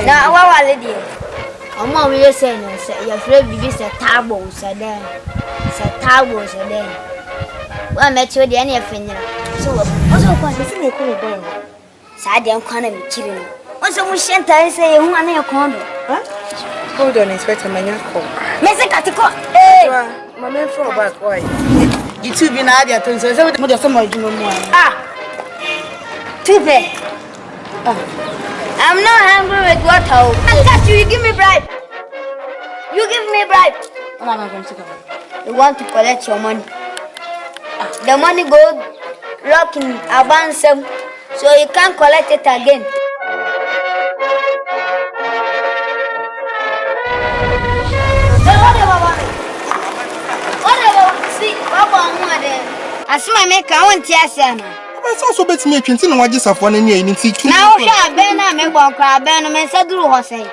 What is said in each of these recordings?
Now, what are you? I'm always saying, your friend is a table, said then. Said table, said then. Well, I met you the any offender. So, what's up? What's in your cool boy? Sadia can't be chilling. What's a machine? I say, who are your condo? Hold on, Inspector Manyaco. Mr. Cattico, eh? My man for back, why? You two be Nadia to say, what some more? Ah, too bad. I'm not hungry with water. I got you. You give me bribe. You give me bribe. You want to collect your money. The money go lock in a ransom, so you can't collect it again. See, I see my make I want to I also bet me 20 no wages of 1 year in teach. now, Ben, me walk crab, Ben, and said, do what say.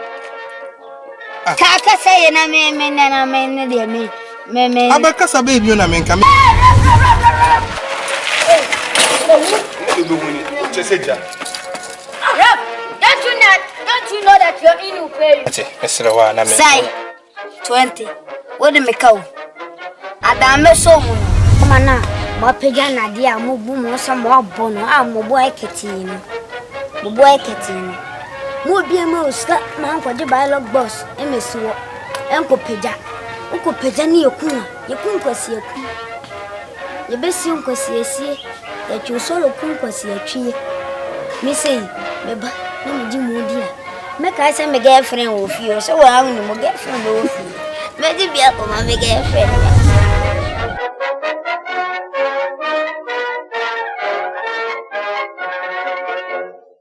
Kaka say, and I mean, dear me. Abacasa baby, you know, man, come Don't you know that you're in your pay? Say 20. What do me call? Adame so come on now. My pejana dear, Mubu, some more bono, I'm a boy catino. Boy catino. More be a mouse, man for the dialogue boss, MSO, Uncle Peja. Uncle Pejani, your coon, you couldn't see a coon. Your best uncle see that you solo couldn't see a tree. Me say, Beba, let me do more dear. Make I send my girlfriend with you, so I will no girlfriend with you. Maybe be up on my girlfriend.